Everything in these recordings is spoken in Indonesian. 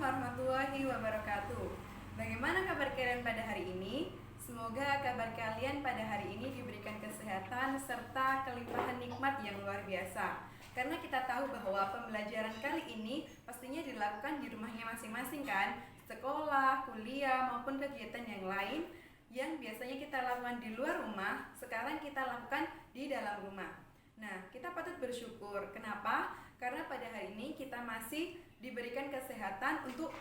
warahmatullahi wabarakatuh. Bagaimana kabar kalian pada hari ini? Semoga kabar kalian pada hari ini diberikan kesehatan serta kelimpahan nikmat yang luar biasa. Karena kita tahu bahwa pembelajaran kali ini pastinya dilakukan di rumahnya masing-masing kan? Sekolah, kuliah, maupun kegiatan yang lain yang biasanya kita lakukan di luar rumah, sekarang kita lakukan di dalam rumah. Nah, kita patut bersyukur. Kenapa? Karena pada hari ini kita masih diberikan kesehatan untuk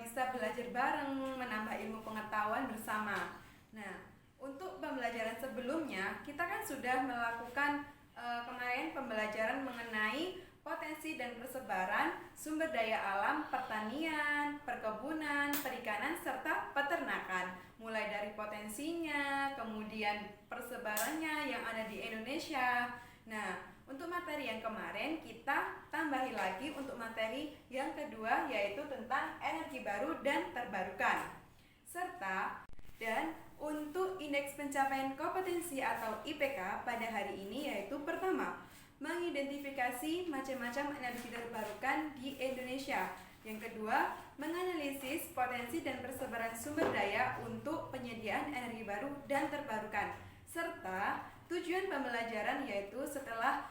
bisa belajar bareng, menambah ilmu pengetahuan bersama. Nah, untuk pembelajaran sebelumnya, kita kan sudah melakukan kemarin pembelajaran mengenai potensi dan persebaran sumber daya alam pertanian, perkebunan, perikanan, serta peternakan. Mulai dari potensinya, kemudian persebarannya yang ada di Indonesia. Nah, untuk materi yang kemarin kita tambahi lagi untuk materi yang kedua, yaitu tentang energi baru dan terbarukan. Dan untuk indeks pencapaian kompetensi atau IPK pada hari ini yaitu pertama, mengidentifikasi macam-macam energi terbarukan di Indonesia. Yang kedua, menganalisis potensi dan persebaran sumber daya untuk penyediaan energi baru dan terbarukan. Serta tujuan pembelajaran yaitu setelah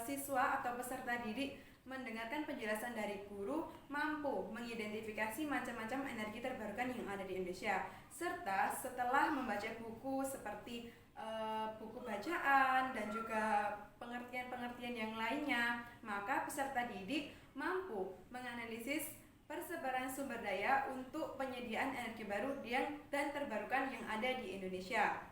siswa atau peserta didik mendengarkan penjelasan dari guru, mampu mengidentifikasi macam-macam energi terbarukan yang ada di Indonesia. Serta setelah membaca buku seperti buku bacaan dan juga pengertian-pengertian yang lainnya, maka peserta didik mampu menganalisis persebaran sumber daya untuk penyediaan energi baru dan terbarukan yang ada di Indonesia.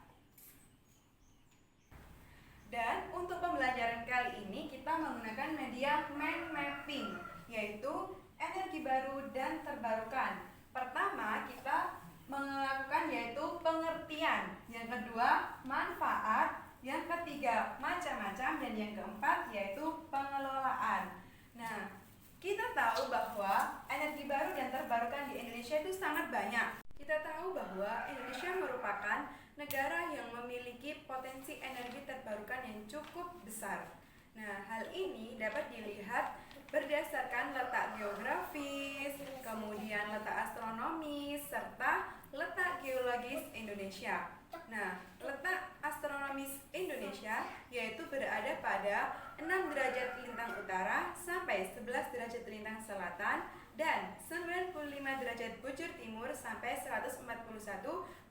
Dan untuk pembelajaran kali ini kita menggunakan media mind mapping, yaitu energi baru dan terbarukan. Pertama kita melakukan yaitu pengertian, yang kedua manfaat, yang ketiga macam-macam, dan yang keempat yaitu pengelolaan. Nah, kita tahu bahwa energi baru dan terbarukan di Indonesia itu sangat banyak. Kita tahu bahwa Indonesia merupakan negara yang memiliki potensi energi terbarukan yang cukup besar. Nah, hal ini dapat dilihat berdasarkan letak geografis, kemudian letak astronomis, serta letak geologis Indonesia. Nah, letak astronomis Indonesia yaitu berada pada 6 derajat lintang utara sampai 11 derajat lintang selatan dan 95 derajat bujur timur sampai 141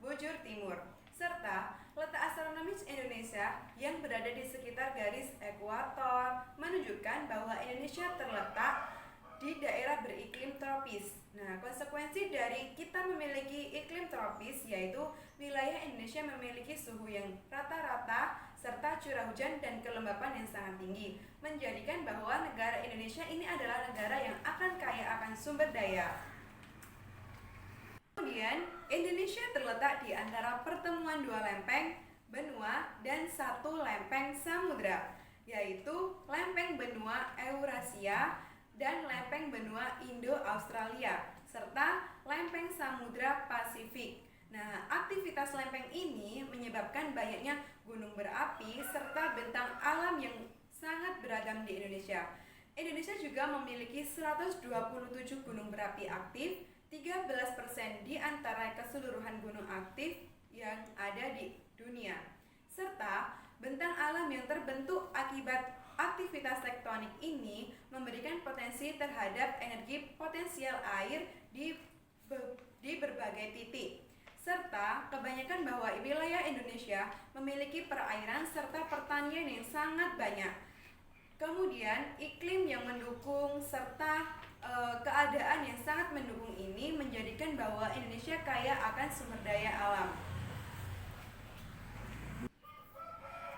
bujur timur. Serta letak astronomis Indonesia yang berada di sekitar garis ekuator menunjukkan bahwa Indonesia terletak di daerah beriklim tropis. Nah, konsekuensi dari kita memiliki iklim tropis yaitu wilayah Indonesia memiliki suhu yang rata-rata serta curah hujan dan kelembapan yang sangat tinggi, menjadikan bahwa negara Indonesia ini adalah negara yang akan kaya akan sumber daya. Kemudian, Indonesia terletak di antara pertemuan dua lempeng benua dan satu lempeng samudra, yaitu lempeng benua Eurasia dan lempeng benua Indo-Australia, serta lempeng samudra Pasifik. Nah, aktivitas lempeng ini menyebabkan banyaknya gunung berapi serta bentang alam yang sangat beragam di Indonesia. Indonesia juga memiliki 127 gunung berapi aktif, 13% di antara keseluruhan gunung aktif yang ada di dunia. Serta bentang alam yang terbentuk akibat aktivitas tektonik ini memberikan potensi terhadap energi potensial air di berbagai titik. Serta kebanyakan bahwa wilayah Indonesia memiliki perairan serta pertanian yang sangat banyak. Kemudian iklim yang mendukung serta keadaan yang sangat mendukung ini menjadikan bahwa Indonesia kaya akan sumber daya alam.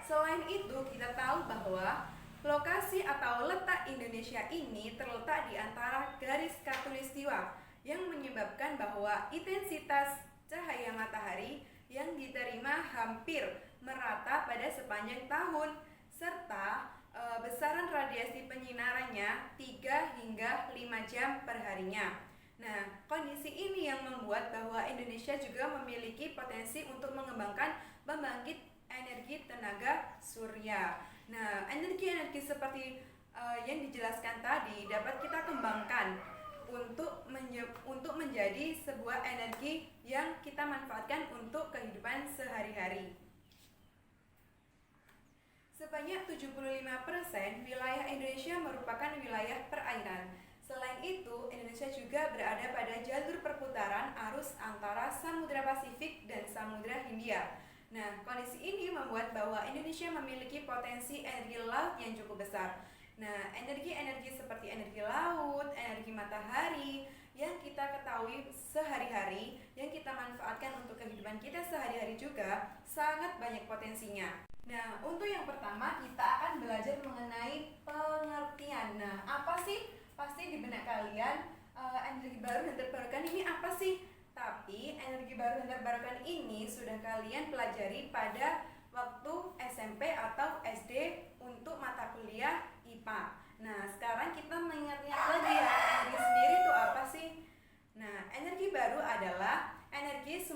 Selain itu, kita tahu bahwa lokasi atau letak Indonesia ini terletak di antara garis khatulistiwa yang menyebabkan bahwa intensitas cahaya matahari yang diterima hampir merata pada sepanjang tahun, serta besaran radiasi penyinarannya 3 hingga 5 jam per harinya. Nah, kondisi ini yang membuat bahwa Indonesia juga memiliki potensi untuk mengembangkan pembangkit energi tenaga surya. Nah, energi-energi seperti yang dijelaskan tadi dapat kita kembangkan untuk menjadi sebuah energi yang kita manfaatkan untuk kehidupan sehari-hari. Sebanyak 75% wilayah Indonesia merupakan wilayah perairan. Selain itu, Indonesia juga berada pada jalur perputaran arus antara Samudra Pasifik dan Samudra Hindia. Nah, kondisi ini membuat bahwa Indonesia memiliki potensi energi laut yang cukup besar. Nah, energi-energi seperti energi laut, energi matahari yang kita ketahui sehari-hari, yang kita manfaatkan untuk kehidupan kita sehari-hari juga sangat banyak potensinya. Nah, untuk yang pertama kita akan belajar mengenai pengertian. Nah, apa sih? Pasti di benak kalian energi baru dan terbarukan ini apa sih? Tapi energi baru dan terbarukan ini sudah kalian pelajari pada waktu SMP atau SD untuk mata kuliah IPA. Nah, sekarang kita mengingat-ingat lagi ya, energi sendiri itu apa sih? Nah, energi baru adalah energi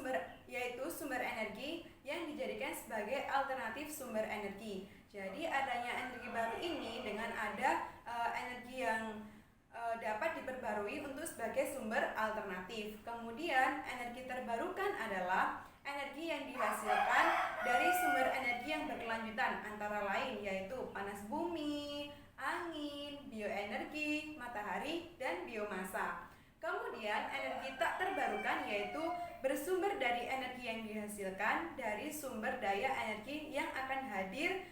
yaitu sumber energi yang dijadikan sebagai alternatif sumber energi. Jadi adanya energi baru ini dengan ada energi yang dapat diperbarui untuk sebagai sumber alternatif. Kemudian energi terbarukan adalah energi yang dihasilkan dari sumber energi yang berkelanjutan antara lain yaitu panas bumi, angin, bioenergi, matahari, dan biomasa. Kemudian energi tak terbarukan yaitu bersumber dari energi yang dihasilkan dari sumber daya energi yang akan hadir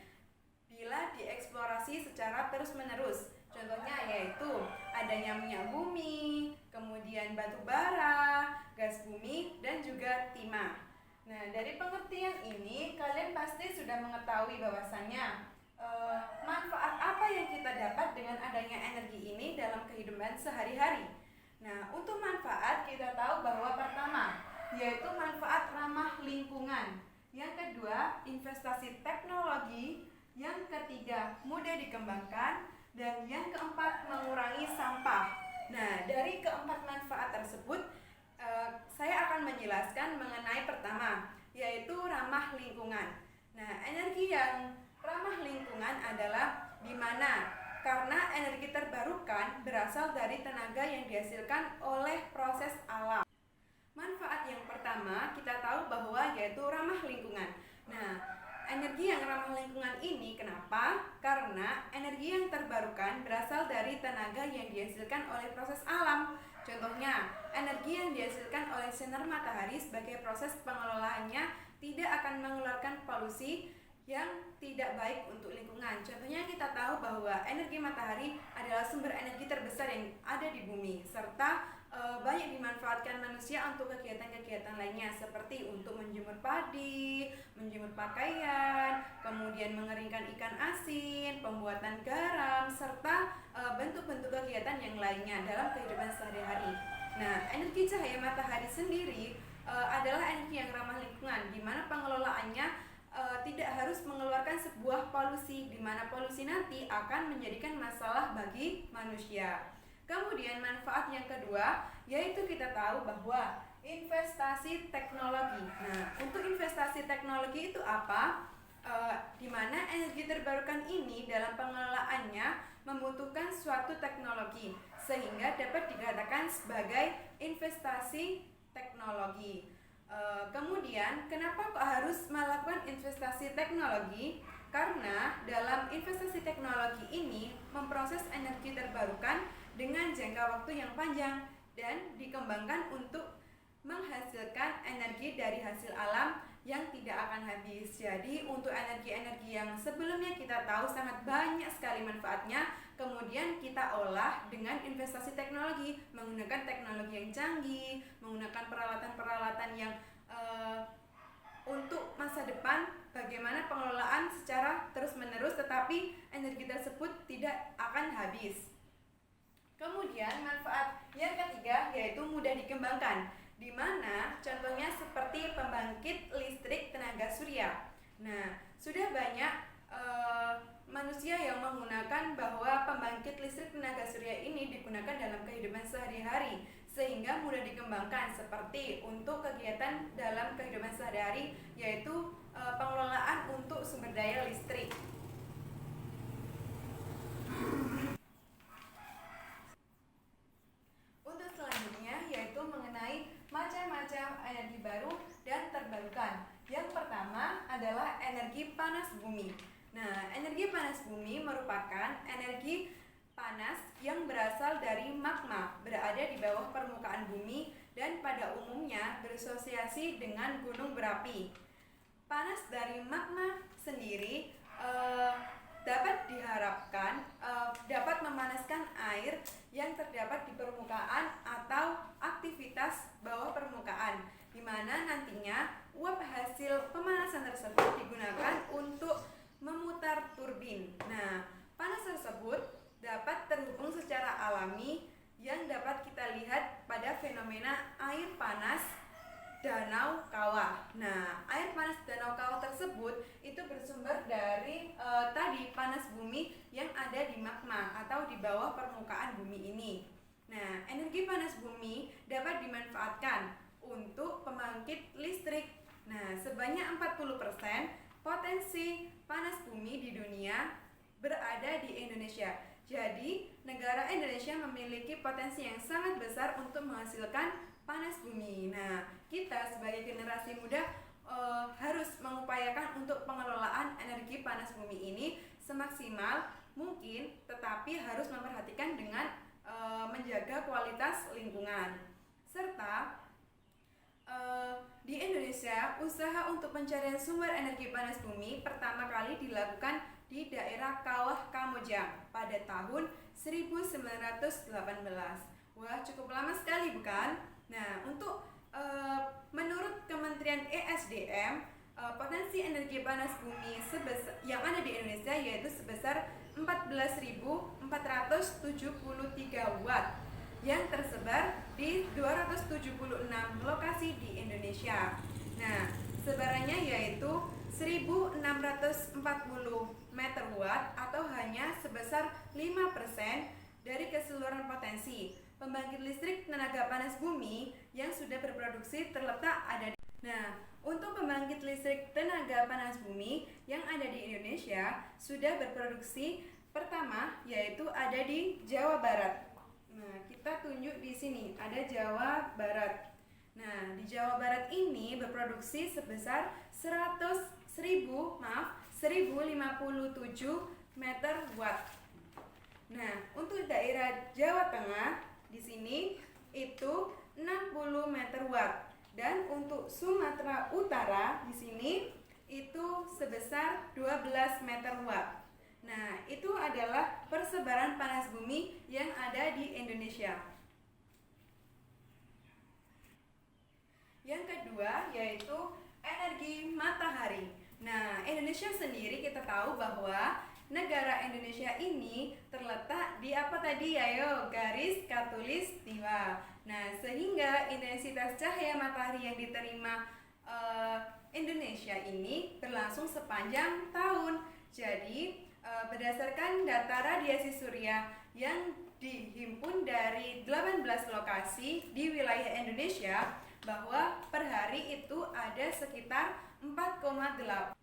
bila dieksplorasi secara terus-menerus. Contohnya yaitu adanya minyak bumi, kemudian batu bara, gas bumi, dan juga timah. Nah, dari pengertian ini kalian pasti sudah mengetahui bahwasannya manfaat apa yang kita dapat dengan adanya energi ini dalam kehidupan sehari-hari. Nah, untuk manfaat kita tahu bahwa pertama yaitu manfaat ramah lingkungan. Yang kedua, investasi teknologi. Yang ketiga, mudah dikembangkan. Dan yang keempat, mengurangi sampah. Nah, dari keempat manfaat tersebut, saya akan menjelaskan mengenai pertama, yaitu ramah lingkungan. Nah, energi yang ramah lingkungan adalah di mana karena energi terbarukan berasal dari tenaga yang dihasilkan oleh proses alam. Manfaat yang pertama kita tahu bahwa yaitu ramah lingkungan. Nah, energi yang ramah lingkungan ini kenapa? Karena energi yang terbarukan berasal dari tenaga yang dihasilkan oleh proses alam. Contohnya, energi yang dihasilkan oleh sinar matahari sebagai proses pengelolaannya tidak akan mengeluarkan polusi yang tidak baik untuk lingkungan. Contohnya kita tahu bahwa energi matahari adalah sumber energi terbesar yang ada di bumi, serta banyak dimanfaatkan manusia untuk kegiatan-kegiatan lainnya seperti untuk menjemur padi, menjemur pakaian, kemudian mengeringkan ikan asin, pembuatan garam, serta bentuk-bentuk kegiatan yang lainnya dalam kehidupan sehari-hari. Nah, energi cahaya matahari sendiri adalah energi yang ramah lingkungan, di mana pengelolaannya tidak harus mengeluarkan sebuah polusi, di mana polusi nanti akan menjadikan masalah bagi manusia. Kemudian manfaat yang kedua yaitu kita tahu bahwa investasi teknologi. Nah, untuk investasi teknologi itu apa? Di mana energi terbarukan ini dalam pengelolaannya membutuhkan suatu teknologi sehingga dapat dikatakan sebagai investasi teknologi. Kemudian kenapa kok harus melakukan investasi teknologi? Karena dalam investasi teknologi ini memproses energi terbarukan dengan jangka waktu yang panjang dan dikembangkan untuk menghasilkan energi dari hasil alam yang tidak akan habis. Jadi untuk energi-energi yang sebelumnya kita tahu sangat banyak sekali manfaatnya, kemudian kita olah dengan investasi teknologi, menggunakan teknologi yang canggih, menggunakan peralatan-peralatan yang untuk masa depan, bagaimana pengelolaan secara terus-menerus tetapi energi tersebut tidak akan habis. Kemudian manfaat yang ketiga yaitu mudah dikembangkan, di mana contohnya seperti pembangkit listrik tenaga surya. Nah, sudah banyak manusia yang menggunakan bahwa pembangkit listrik tenaga surya ini digunakan dalam kehidupan sehari-hari sehingga mudah dikembangkan seperti untuk kegiatan dalam kehidupan sehari-hari yaitu pengelolaan untuk sumber daya listrik. energi baru dan terbarukan. Yang pertama adalah energi panas bumi. Nah, energi panas bumi merupakan energi panas yang berasal dari magma, berada di bawah permukaan bumi dan pada umumnya berasosiasi dengan gunung berapi. Panas dari magma sendiri dapat diharapkan dapat memanaskan air yang terdapat di permukaan atau aktivitas bawah permukaan, di mana nantinya uap hasil pemanasan tersebut digunakan untuk memutar turbin. Nah, panas tersebut dapat terhubung secara alami yang dapat kita lihat pada fenomena air panas danau kawah. Nah, air panas danau kawah tersebut itu bersumber dari tadi panas bumi yang ada di magma atau di bawah permukaan bumi ini. Nah, energi panas bumi dapat dimanfaatkan untuk pembangkit listrik. Nah, sebanyak 40% potensi panas bumi di dunia berada di Indonesia. Jadi, negara Indonesia memiliki potensi yang sangat besar untuk menghasilkan panas bumi. Nah, kita sebagai generasi muda harus mengupayakan untuk pengelolaan energi panas bumi ini semaksimal mungkin, tetapi harus memperhatikan dengan menjaga kualitas lingkungan. Serta di Indonesia, usaha untuk pencarian sumber energi panas bumi pertama kali dilakukan di daerah Kawah Kamojang pada tahun 1918. Wah, cukup lama sekali bukan? Nah, untuk menurut Kementerian ESDM, potensi energi panas bumi yang ada di Indonesia yaitu sebesar 14.473 watt yang tersebar di 276 lokasi di Indonesia. Nah, sebarannya yaitu 1.640 meter watt atau hanya sebesar 5% dari keseluruhan potensi. Pembangkit listrik tenaga panas bumi yang sudah berproduksi terletak ada di. Nah, untuk pembangkit listrik tenaga panas bumi yang ada di Indonesia sudah berproduksi pertama yaitu ada di Jawa Barat. Nah, kita tunjuk di sini ada Jawa Barat. Nah, di Jawa Barat ini berproduksi sebesar 1057 meter watt. Nah, untuk daerah Jawa Tengah di sini itu 60 meter watt dan untuk Sumatera Utara di sini itu sebesar 12 meter watt. Nah, itu adalah persebaran panas bumi yang ada di Indonesia. Yang kedua yaitu energi matahari. Nah, Indonesia sendiri kita tahu bahwa negara Indonesia ini terletak di apa tadi? Ayo, garis khatulistiwa. Nah, sehingga intensitas cahaya matahari yang diterima Indonesia ini berlangsung sepanjang tahun. Jadi, berdasarkan data radiasi surya yang dihimpun dari 18 lokasi di wilayah Indonesia, bahwa per hari itu ada sekitar 4,8.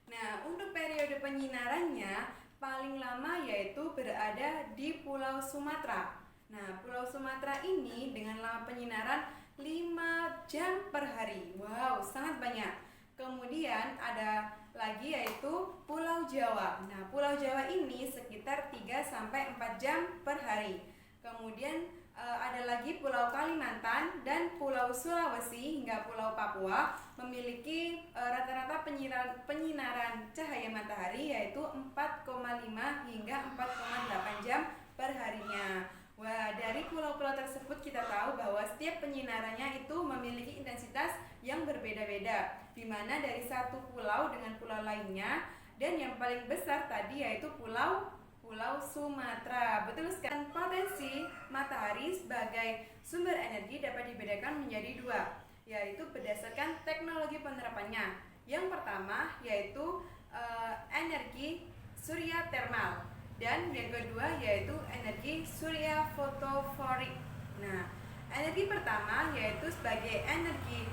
Nah, untuk periode penyinarannya paling lama yaitu berada di Pulau Sumatera. Nah, Pulau Sumatera ini dengan lama penyinaran 5 jam per hari. Wow, sangat banyak. Kemudian ada lagi yaitu Pulau Jawa. Nah, Pulau Jawa ini sekitar 3-4 jam per hari. Kemudian ada lagi Pulau Kalimantan dan Pulau Sulawesi hingga Pulau Papua memiliki rata-rata penyinaran cahaya matahari yaitu 4,5 hingga 4,8 jam per harinya. Wah, dari pulau-pulau tersebut kita tahu bahwa setiap penyinarannya itu memiliki intensitas yang berbeda-beda, di mana dari satu pulau dengan pulau lainnya, dan yang paling besar tadi yaitu Pulau Sumatera. Betul sekali. Potensi matahari sebagai sumber energi dapat dibedakan menjadi dua, yaitu berdasarkan teknologi penerapannya. Yang pertama yaitu energi surya termal. Dan yang kedua yaitu energi surya fotovorik. Nah, energi pertama yaitu sebagai energi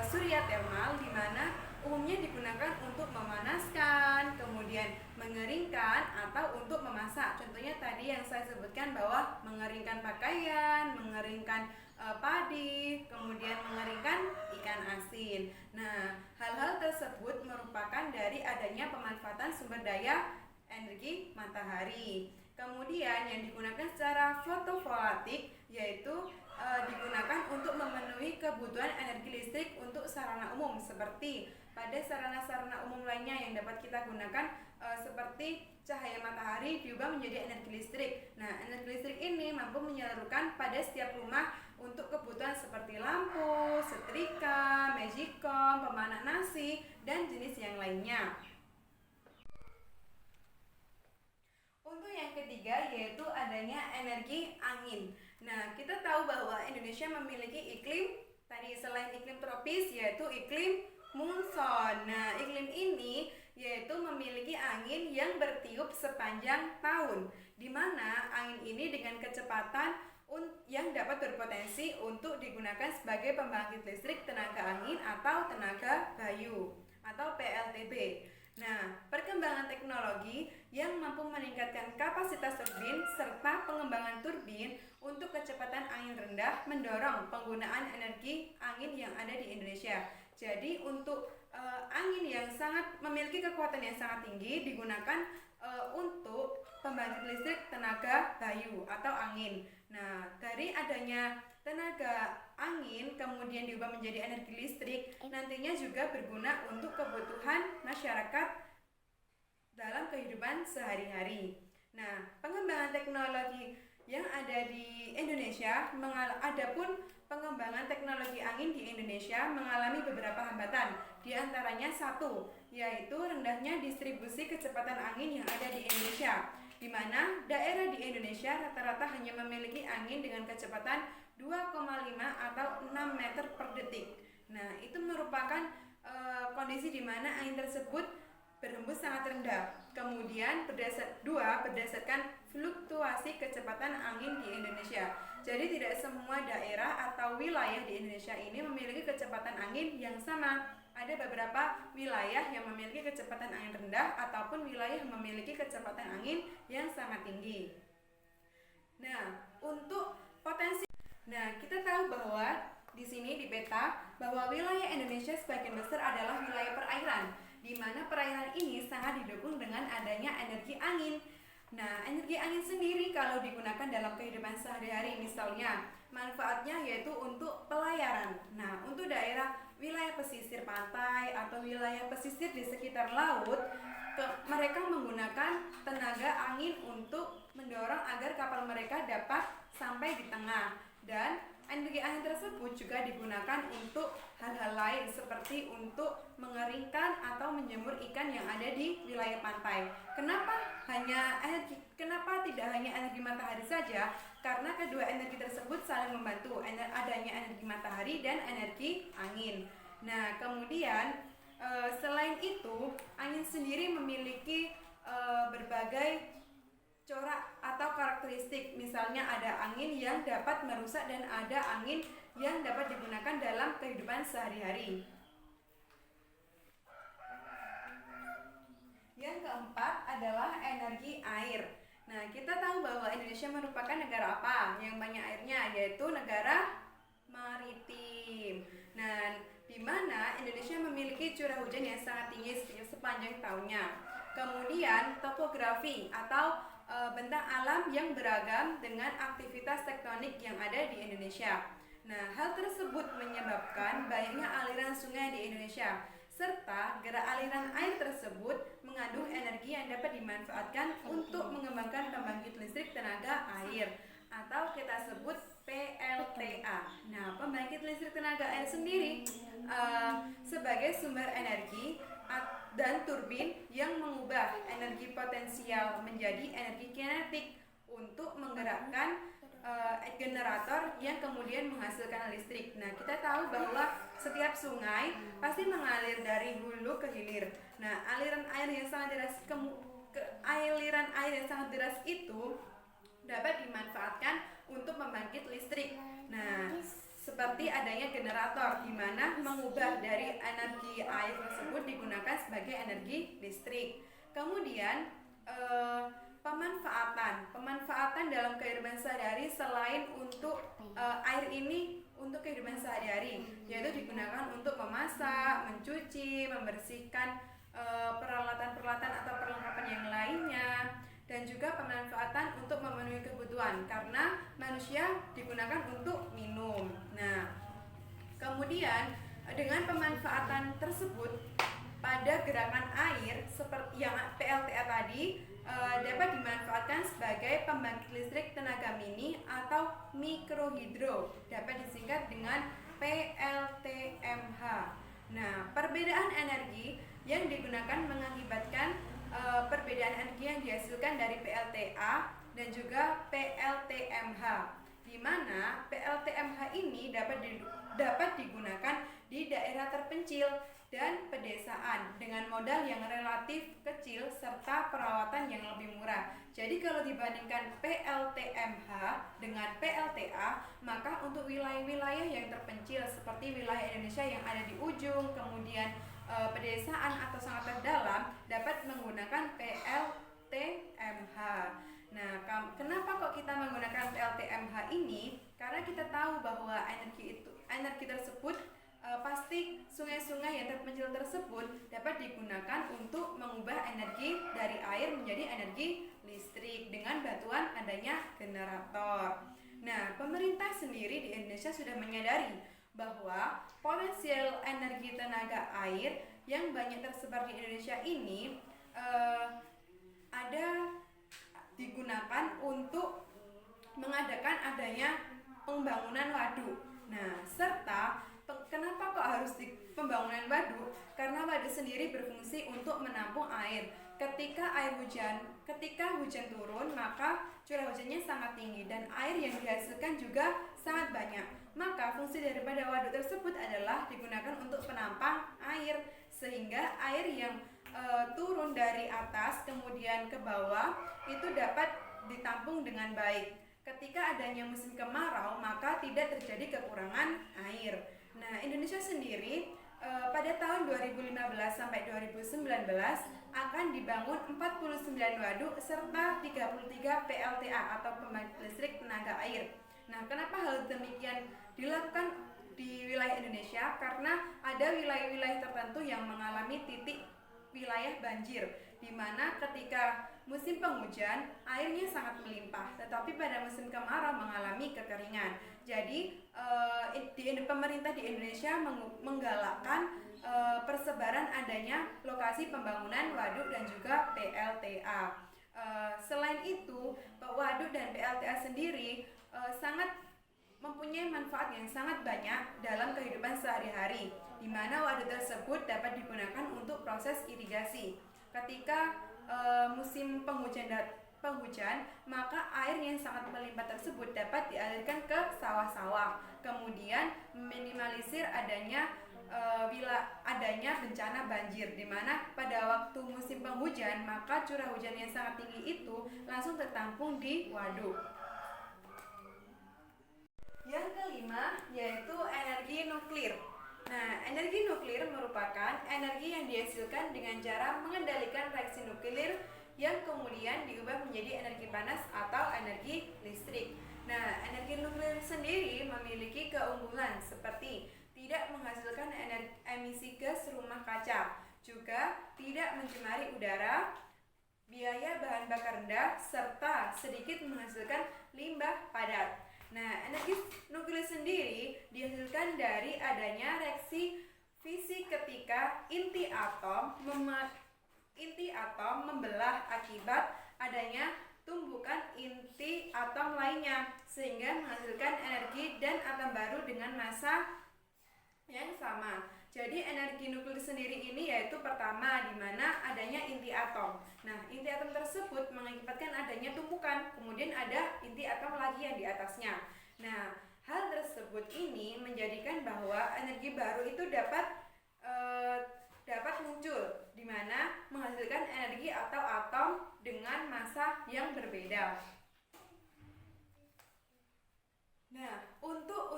surya termal, di mana umumnya digunakan untuk memanaskan, kemudian mengeringkan atau untuk memasak. Contohnya tadi yang saya sebutkan bahwa mengeringkan pakaian, mengeringkan padi, kemudian mengeringkan ikan mesin. Nah, hal-hal tersebut merupakan dari adanya pemanfaatan sumber daya energi matahari. Kemudian yang digunakan secara fotovoltaik yaitu digunakan untuk memenuhi kebutuhan energi listrik untuk sarana umum, seperti pada sarana-sarana umum lainnya yang dapat kita gunakan seperti cahaya matahari diubah menjadi energi listrik. Nah, energi listrik ini mampu menyalurkan pada setiap rumah untuk kebutuhan seperti lampu, setrika, magicom, pemanas nasi, dan jenis yang lainnya. Untuk yang ketiga yaitu adanya energi angin. Nah, kita tahu bahwa Indonesia memiliki iklim tadi selain iklim tropis yaitu iklim monsun. Nah, iklim ini yaitu memiliki angin yang bertiup sepanjang tahun, di mana angin ini dengan kecepatan yang dapat berpotensi untuk digunakan sebagai pembangkit listrik tenaga angin atau tenaga bayu atau PLTB. Nah, perkembangan teknologi yang mampu meningkatkan kapasitas turbin serta pengembangan turbin untuk kecepatan angin rendah mendorong penggunaan energi angin yang ada di Indonesia. Jadi untuk angin yang memiliki kekuatan yang sangat tinggi digunakan untuk pembangkit listrik tenaga bayu atau angin. Nah, dari adanya tenaga angin kemudian diubah menjadi energi listrik nantinya juga berguna untuk kebutuhan masyarakat dalam kehidupan sehari-hari. Nah, pengembangan teknologi yang ada di Indonesia, adapun pengembangan teknologi angin di Indonesia mengalami beberapa hambatan. Di antaranya satu, yaitu rendahnya distribusi kecepatan angin yang ada di Indonesia, di mana daerah di Indonesia rata-rata hanya memiliki angin dengan kecepatan 2,5 atau 6 meter per detik. Nah, itu merupakan kondisi di mana angin tersebut berhembus sangat rendah. Kemudian berdasarkan fluktuasi kecepatan angin di Indonesia. Jadi tidak semua daerah atau wilayah di Indonesia ini memiliki kecepatan angin yang sama. Ada beberapa wilayah yang memiliki kecepatan angin rendah ataupun wilayah yang memiliki kecepatan angin yang sangat tinggi. Nah, untuk potensi. Nah, kita tahu bahwa di sini di peta bahwa wilayah Indonesia sebagian besar adalah wilayah perairan, di mana perairan ini sangat didukung dengan adanya energi angin. Nah, energi angin sendiri kalau digunakan dalam kehidupan sehari-hari misalnya manfaatnya yaitu untuk pelayaran. Nah, untuk daerah wilayah pesisir pantai atau wilayah pesisir di sekitar laut, mereka menggunakan tenaga angin untuk mendorong agar kapal mereka dapat sampai di tengah. Dan energi angin tersebut juga digunakan untuk hal-hal lain seperti untuk mengeringkan atau menjemur ikan yang ada di wilayah pantai. Kenapa tidak hanya energi matahari saja? Karena kedua energi tersebut saling membantu, adanya energi matahari dan energi angin. Nah, kemudian selain itu, angin sendiri memiliki berbagai corak atau karakteristik. Misalnya ada angin yang dapat merusak dan ada angin yang dapat digunakan dalam kehidupan sehari-hari. Yang keempat adalah energi air. Nah, kita tahu bahwa Indonesia merupakan negara apa yang banyak airnya, yaitu negara maritim. Nah, di mana Indonesia memiliki curah hujan yang sangat tinggi sepanjang tahunnya. Kemudian topografi atau bentang alam yang beragam dengan aktivitas tektonik yang ada di Indonesia. Nah, hal tersebut menyebabkan banyaknya aliran sungai di Indonesia, serta gerak aliran air tersebut mengandung energi yang dapat dimanfaatkan untuk mengembangkan pembangkit listrik tenaga air atau kita sebut PLTA. Nah, pembangkit listrik tenaga air sendiri sebagai sumber energi dan turbin yang mengubah energi potensial menjadi energi kinetik untuk menggerakkan generator yang kemudian menghasilkan listrik. Nah, kita tahu bahwa setiap sungai pasti mengalir dari hulu ke hilir. Nah, aliran air yang sangat deras itu dapat dimanfaatkan untuk membangkit listrik. Nah, seperti adanya generator di mana mengubah dari energi air tersebut digunakan sebagai energi listrik. Kemudian Pemanfaatan dalam kehidupan sehari-hari selain untuk air ini untuk kehidupan sehari-hari, yaitu digunakan untuk memasak, mencuci, membersihkan peralatan-peralatan atau perlengkapan yang lainnya, dan juga pemanfaatan untuk memenuhi kebutuhan karena manusia digunakan untuk minum. Nah, kemudian dengan pemanfaatan tersebut pada gerakan air seperti yang PLTA tadi dapat dimanfaatkan sebagai pembangkit listrik tenaga mini atau mikrohidro, dapat disingkat dengan PLTMH. Nah, perbedaan energi yang digunakan mengakibatkan perbedaan energi yang dihasilkan dari PLTA dan juga PLTMH, di mana PLTMH ini dapat digunakan di daerah terpencil dan pedesaan dengan modal yang relatif kecil serta perawatan yang lebih murah. Jadi kalau dibandingkan PLTMH dengan PLTA, maka untuk wilayah-wilayah yang terpencil seperti wilayah Indonesia yang ada di ujung, kemudian pedesaan atau sangat terdalam, dapat menggunakan PLTMH. Nah, kenapa kok kita menggunakan PLTMH ini? Karena kita tahu bahwa energi tersebut pasti sungai-sungai yang terpencil tersebut dapat digunakan untuk mengubah energi dari air menjadi energi listrik dengan bantuan adanya generator. Nah, pemerintah sendiri di Indonesia sudah menyadari bahwa potensial energi tenaga air yang banyak tersebar di Indonesia ini digunakan untuk mengadakan adanya pembangunan waduk. Nah, serta kenapa kok harus pembangunan waduk? Karena waduk sendiri berfungsi untuk menampung air. Ketika hujan turun, maka curah hujannya sangat tinggi dan air yang dihasilkan juga sangat banyak. Maka fungsi daripada waduk tersebut adalah digunakan untuk penampang air, sehingga air yang turun dari atas kemudian ke bawah itu dapat ditampung dengan baik. Ketika adanya musim kemarau, maka tidak terjadi kekurangan air. Nah, Indonesia sendiri pada tahun 2015 sampai 2019 akan dibangun 49 waduk serta 33 PLTA atau pembangkit listrik tenaga air. Nah, kenapa hal demikian dilakukan di wilayah Indonesia? Karena ada wilayah-wilayah tertentu yang mengalami titik wilayah banjir, di mana ketika musim penghujan airnya sangat melimpah, tetapi pada musim kemarau mengalami kekeringan. Jadi pemerintah di Indonesia menggalakkan persebaran adanya lokasi pembangunan waduk dan juga PLTA. Selain itu, waduk dan PLTA sendiri sangat mempunyai manfaat yang sangat banyak dalam kehidupan sehari-hari, di mana waduk tersebut dapat digunakan untuk proses irigasi. Ketika musim penghujan, maka air yang sangat melimpah tersebut dapat dialirkan ke sawah-sawah, kemudian meminimalisir adanya bencana banjir, di mana pada waktu musim penghujan maka curah hujan yang sangat tinggi itu langsung tertampung di waduk. Yang kelima yaitu energi nuklir. Nah, energi nuklir merupakan energi yang dihasilkan dengan cara mengendalikan reaksi nuklir yang kemudian diubah menjadi energi panas atau energi listrik. Nah, energi nuklir sendiri memiliki keunggulan seperti tidak menghasilkan emisi gas rumah kaca, juga tidak mencemari udara, biaya bahan bakar rendah, serta sedikit menghasilkan limbah padat. Nah, energi nuklir sendiri dihasilkan dari adanya reaksi fisik ketika inti atom membelah akibat adanya tumbukan inti atom lainnya, sehingga menghasilkan energi dan atom baru dengan massa yang sama. Jadi energi nuklir sendiri ini yaitu pertama di mana adanya inti atom. Nah, inti atom tersebut mengakibatkan adanya tumpukan, kemudian ada inti atom lagi yang di atasnya. Nah, hal tersebut ini menjadikan bahwa energi baru itu dapat muncul, di mana menghasilkan energi atau atom dengan massa yang berbeda. Nah, untuk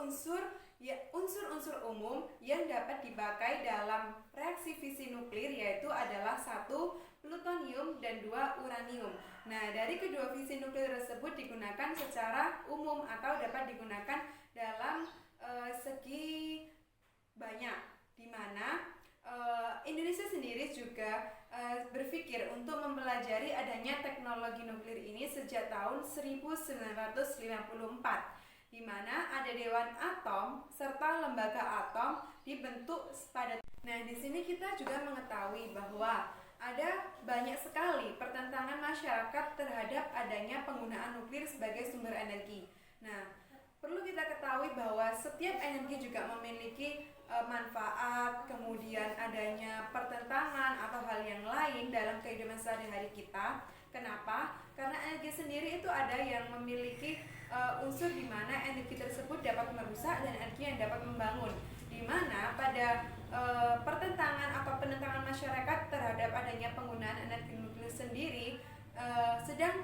unsur-unsur umum yang dapat dipakai dalam reaksi fisi nuklir yaitu adalah 1. plutonium, dan 2 uranium. Nah, dari kedua fisi nuklir tersebut digunakan secara umum atau dapat digunakan dalam segi banyak, di mana Indonesia sendiri juga berpikir untuk mempelajari adanya teknologi nuklir ini sejak tahun 1954, di mana ada Dewan Atom serta lembaga atom dibentuk pada. Nah, di sini kita juga mengetahui bahwa ada banyak sekali pertentangan masyarakat terhadap adanya penggunaan nuklir sebagai sumber energi. Nah, perlu kita ketahui bahwa setiap energi juga memiliki manfaat, kemudian adanya pertentangan atau hal yang lain dalam kehidupan sehari-hari kita. Kenapa? Karena energi sendiri itu ada yang memiliki unsur di mana energi tersebut dapat merusak dan energi yang dapat membangun. Di mana pada pertentangan atau penentangan masyarakat terhadap adanya penggunaan energi nuklir sendiri sedang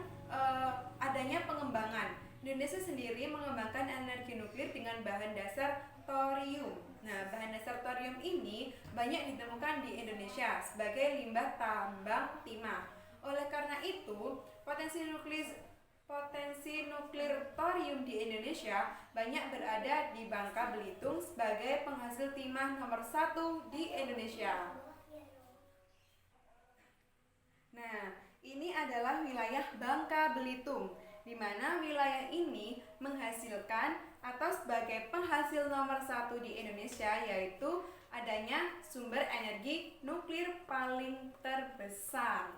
adanya pengembangan. Indonesia sendiri mengembangkan energi nuklir dengan bahan dasar thorium. Nah, bahan dasar thorium ini banyak ditemukan di Indonesia sebagai limbah tambang timah. Oleh karena itu, potensi nuklir thorium di Indonesia banyak berada di Bangka Belitung sebagai penghasil timah nomor 1 di Indonesia. Nah, ini adalah wilayah Bangka Belitung, di mana wilayah ini menghasilkan atau sebagai penghasil nomor 1 di Indonesia, yaitu adanya sumber energi nuklir paling terbesar.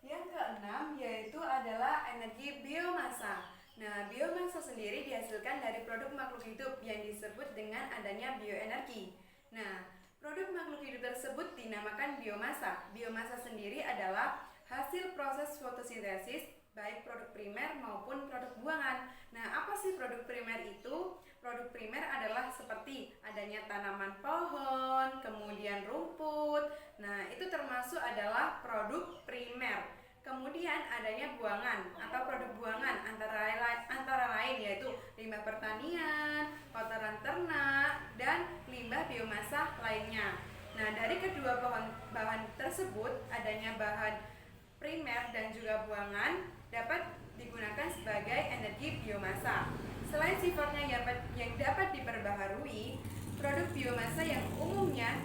Yang keenam yaitu adalah energi biomasa. Nah, biomasa sendiri dihasilkan dari produk makhluk hidup yang disebut dengan adanya bioenergi. Nah, produk makhluk hidup tersebut dinamakan biomasa. Biomasa sendiri adalah hasil proses fotosintesis, baik produk primer maupun produk buangan. Nah, apa sih produk primer itu? Produk primer adalah seperti adanya tanaman pohon, kemudian rumput. Nah, itu termasuk adalah produk primer. Kemudian adanya buangan atau produk buangan antara lain yaitu limbah pertanian, kotoran ternak, dan limbah biomasa lainnya. Nah, dari kedua bahan tersebut adanya bahan primer dan juga buangan dapat digunakan sebagai energi biomasa. Selain sifatnya yang dapat diperbaharui, produk biomasa yang umumnya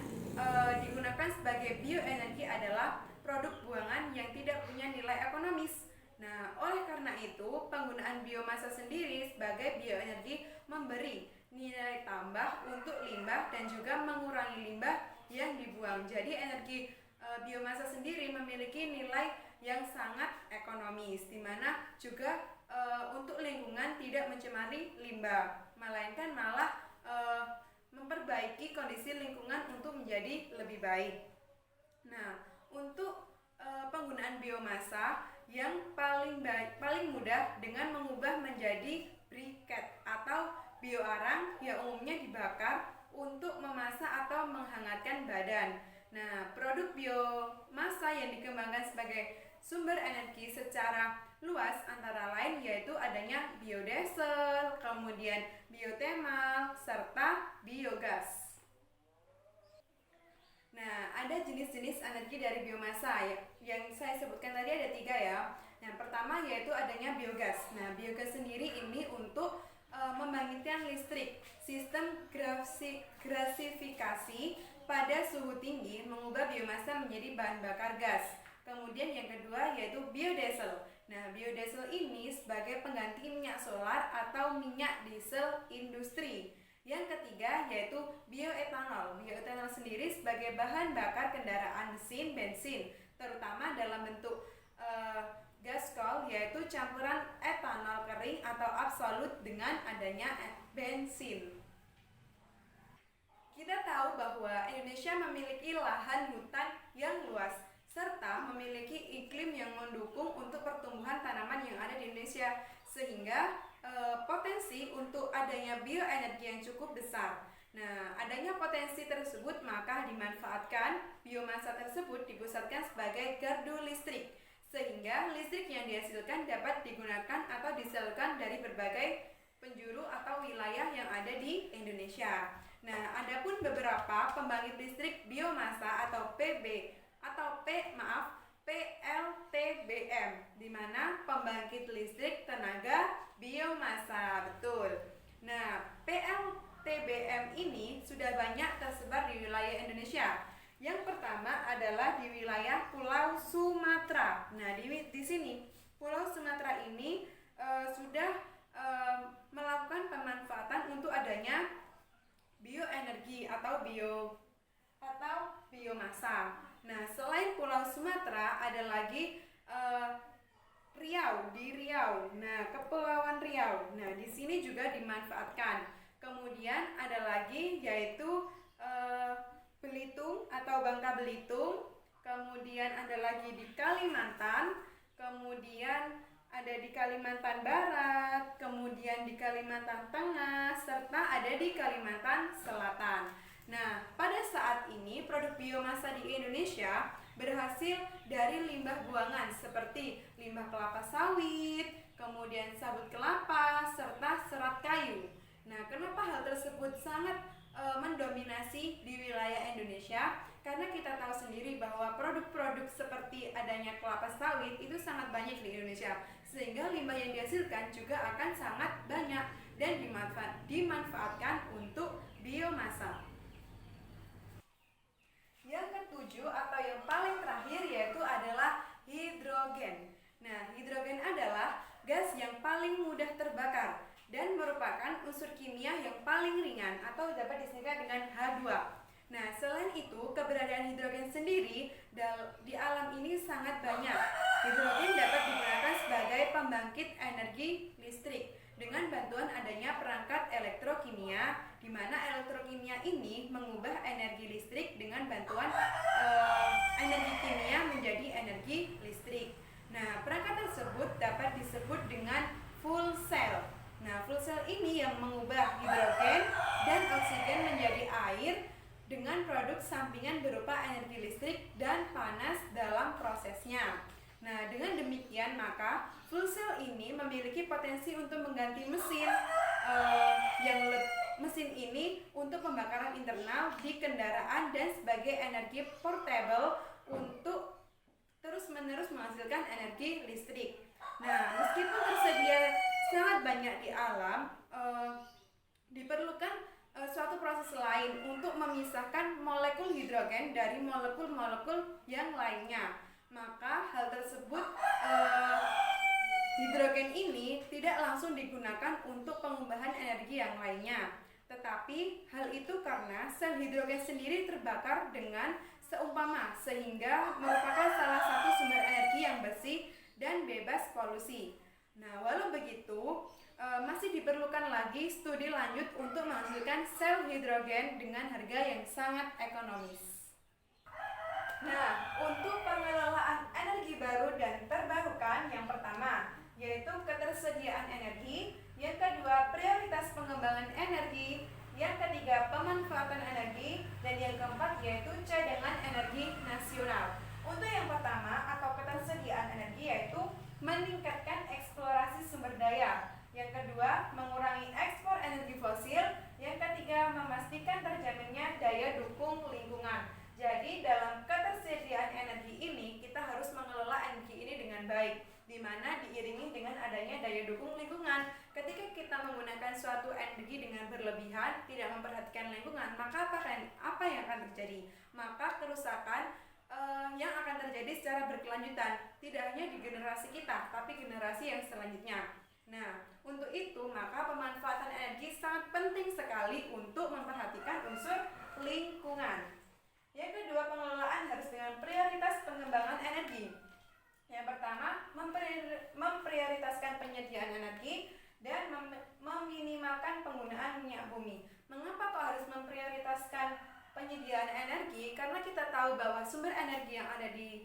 digunakan sebagai bioenergi adalah produk buangan yang tidak punya nilai ekonomis. Nah, oleh karena itu, penggunaan biomasa sendiri sebagai bioenergi memberi nilai tambah untuk limbah dan juga mengurangi limbah yang dibuang. Jadi energi biomasa sendiri memiliki nilai yang sangat ekonomis, di mana juga untuk lingkungan tidak mencemari limbah, melainkan malah memperbaiki kondisi lingkungan untuk menjadi lebih baik. Nah, untuk penggunaan biomasa yang paling mudah dengan mengubah menjadi briket atau bioarang yang umumnya dibakar untuk memasak atau menghangatkan badan. Nah, produk biomasa yang dikembangkan sebagai sumber energi secara luas antara lain yaitu adanya biodiesel, kemudian biotermal, serta biogas. Nah, ada jenis-jenis energi dari biomasa yang saya sebutkan tadi ada 3 ya. Yang pertama yaitu adanya biogas. Nah, biogas sendiri ini untuk membangkitkan listrik. Sistem gasifikasi pada suhu tinggi mengubah biomasa menjadi bahan bakar gas. Kemudian yang kedua yaitu biodiesel. Nah, biodiesel ini sebagai pengganti minyak solar atau minyak diesel industri. Yang ketiga yaitu bioetanol. Bioetanol sendiri sebagai bahan bakar kendaraan mesin bensin, terutama dalam bentuk gaskol, yaitu campuran etanol kering atau absolut dengan adanya bensin. Kita tahu bahwa Indonesia memiliki lahan hutan yang luas serta memiliki iklim yang mendukung untuk pertumbuhan tanaman yang ada di Indonesia, sehingga potensi untuk adanya bioenergi yang cukup besar. Nah, adanya potensi tersebut maka dimanfaatkan biomasa tersebut dipusatkan sebagai gardu listrik, sehingga listrik yang dihasilkan dapat digunakan atau disalurkan dari berbagai penjuru atau wilayah yang ada di Indonesia. Nah, adapun beberapa pembangkit listrik biomasa atau atau PLTBM, di mana pembangkit listrik tenaga biomasa. Betul. Nah, PLTBM ini sudah banyak tersebar di wilayah Indonesia. Yang pertama adalah di wilayah Pulau Sumatera. Nah, di sini Pulau Sumatera ini sudah melakukan pemanfaatan untuk adanya bioenergi atau biomasa. Nah, selain Pulau Sumatera ada lagi Riau, di Riau. Nah, Kepulauan Riau. Nah, di sini juga dimanfaatkan. Kemudian ada lagi yaitu Belitung atau Bangka Belitung. Kemudian ada lagi di Kalimantan. Kemudian ada di Kalimantan Barat, kemudian di Kalimantan Tengah, serta ada di Kalimantan Selatan. Nah, pada saat ini produk biomasa di Indonesia berhasil dari limbah buangan seperti limbah kelapa sawit, kemudian sabut kelapa, serta serat kayu. Nah, kenapa hal tersebut sangat mendominasi di wilayah Indonesia? Karena kita tahu sendiri bahwa produk-produk seperti adanya kelapa sawit itu sangat banyak di Indonesia, sehingga limbah yang dihasilkan juga akan sangat banyak dan dimanfaatkan untuk biomasa. Yang ketujuh atau yang paling terakhir yaitu adalah hidrogen. Nah, hidrogen adalah gas yang paling mudah terbakar dan merupakan unsur kimia yang paling ringan atau dapat disingkat dengan H2. Nah, selain itu, keberadaan hidrogen sendiri di alam ini sangat banyak. Hidrogen dapat digunakan sebagai pembangkit energi listrik dengan bantuan adanya perangkat elektrokimia, di mana elektrokimia ini mengubah energi listrik dengan bantuan energi kimia menjadi energi listrik. Nah, perangkat tersebut dapat disebut dengan fuel cell. Nah, fuel cell ini yang mengubah hidrogen dan oksigen menjadi air dengan produk sampingan berupa energi listrik dan panas dalam prosesnya. Nah, dengan demikian maka fuel cell ini memiliki potensi untuk mengganti mesin mesin ini untuk pembakaran internal di kendaraan dan sebagai energi portable untuk terus-menerus menghasilkan energi listrik. Nah, meskipun tersedia sangat banyak di alam, diperlukan suatu proses lain untuk memisahkan molekul hidrogen dari molekul-molekul yang lainnya. Maka hal tersebut hidrogen ini tidak langsung digunakan untuk pengubahan energi yang lainnya. Tetapi hal itu karena sel hidrogen sendiri terbakar dengan seumpama sehingga merupakan salah satu sumber energi yang bersih dan bebas polusi. Nah, walau begitu, masih diperlukan lagi studi lanjut untuk menghasilkan sel hidrogen dengan harga yang sangat ekonomis. Nah, untuk pengelolaan energi baru dan terbarukan, yang pertama yaitu ketersediaan energi, yang kedua prioritas pengembangan energi, yang ketiga pemanfaatan energi, dan yang keempat yaitu cadangan energi nasional. Untuk yang pertama atau ketersediaan energi yaitu meningkatkan eksplorasi sumber daya. Yang kedua, mengurangi ekspor energi fosil. Yang ketiga, memastikan terjaminnya daya dukung lingkungan. Jadi, dalam ketersediaan energi ini, kita harus mengelola energi ini dengan baik, di mana diiringi dengan adanya daya dukung lingkungan. Ketika kita menggunakan suatu energi dengan berlebihan, tidak memperhatikan lingkungan, maka apa yang akan terjadi? Maka kerusakan yang akan terjadi secara berkelanjutan, tidak hanya di generasi kita, tapi generasi yang selanjutnya. Nah, untuk itu maka pemanfaatan energi sangat penting sekali untuk memperhatikan unsur lingkungan. Yang kedua, pengelolaan harus dengan prioritas pengembangan energi. Yang pertama, memprioritaskan penyediaan energi dan meminimalkan penggunaan minyak bumi. Mengapa kok harus memprioritaskan penyediaan energi? Karena kita tahu bahwa sumber energi yang ada di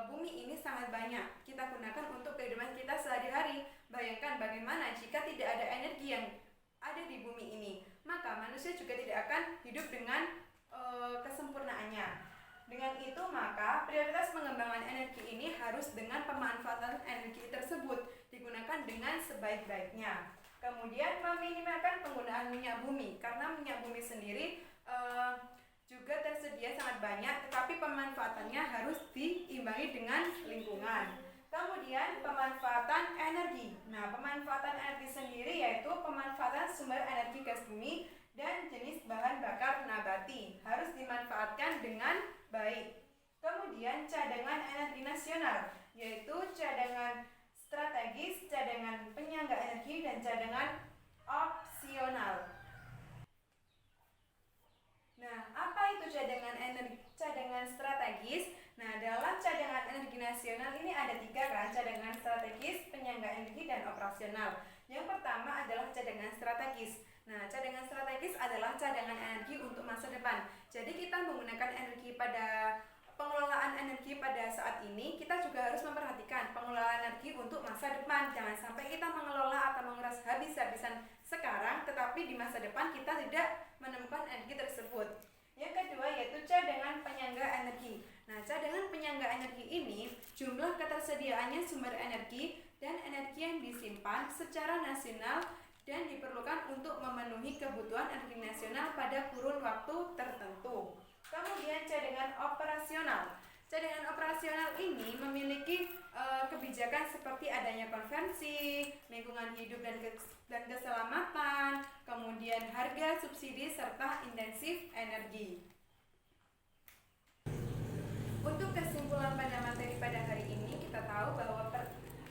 bumi ini sangat banyak kita gunakan untuk kehidupan kita sehari-hari. Bayangkan bagaimana jika tidak ada energi yang ada di bumi ini, maka manusia juga tidak akan hidup dengan kesempurnaannya. Dengan itu maka prioritas pengembangan energi ini harus dengan pemanfaatan energi tersebut digunakan dengan sebaik-baiknya. Kemudian meminimalkan penggunaan minyak bumi, karena minyak bumi sendiri juga tersedia sangat banyak, tetapi pemanfaatannya harus diimbangi dengan lingkungan. Kemudian pemanfaatan energi. Nah, pemanfaatan energi sendiri yaitu pemanfaatan sumber energi gas bumi dan jenis bahan bakar nabati harus dimanfaatkan dengan baik. Kemudian cadangan energi nasional, yaitu cadangan strategis, cadangan penyangga energi, dan cadangan opsional. Nah, apa itu cadangan strategis? Nah, dalam cadangan energi nasional ini ada 3 kan, cadangan strategis, penyangga energi, dan operasional. Yang pertama adalah cadangan strategis. Nah, cadangan strategis adalah cadangan energi untuk masa depan. Jadi kita menggunakan energi pada pengelolaan energi pada saat ini, kita juga harus memperhatikan pengelolaan energi untuk masa depan. Jangan sampai kita mengelola atau menguras habis-habisan sekarang, tetapi di masa depan kita tidak menemukan energi tersebut. Yang kedua yaitu cadangan penyangga energi. Nah, cadangan penyangga energi ini jumlah ketersediaannya sumber energi dan energi yang disimpan secara nasional dan diperlukan untuk memenuhi kebutuhan energi nasional pada kurun waktu tertentu. Kemudian cadangan operasional. Cadangan operasional ini memiliki kebijakan seperti adanya konvensi, lingkungan hidup dan keselamatan, kemudian harga subsidi serta intensif energi. Untuk kesimpulan pada materi pada hari ini, kita tahu bahwa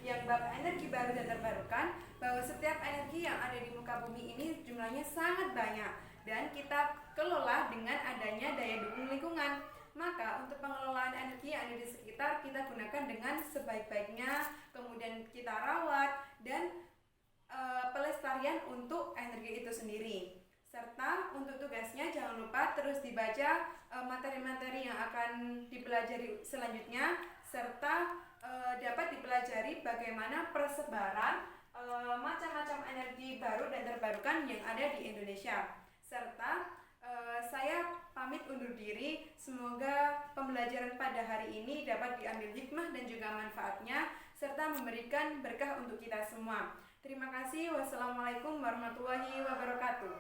yang bab energi baru dan terbarukan, bahwa setiap energi yang ada di muka bumi ini jumlahnya sangat banyak dan kita kelola dengan adanya daya dukung lingkungan. Maka untuk pengelolaan energi yang ada di sekitar kita gunakan dengan sebaik-baiknya, kemudian kita rawat dan pelestarian untuk energi itu sendiri. Serta untuk tugasnya jangan lupa terus dibaca materi-materi yang akan dipelajari selanjutnya, serta dapat dipelajari bagaimana persebaran macam-macam energi baru dan terbarukan yang ada di Indonesia. Serta saya pamit undur diri. Semoga pembelajaran pada hari ini dapat diambil hikmah dan juga manfaatnya serta memberikan berkah untuk kita semua. Terima kasih. Wassalamualaikum warahmatullahi wabarakatuh.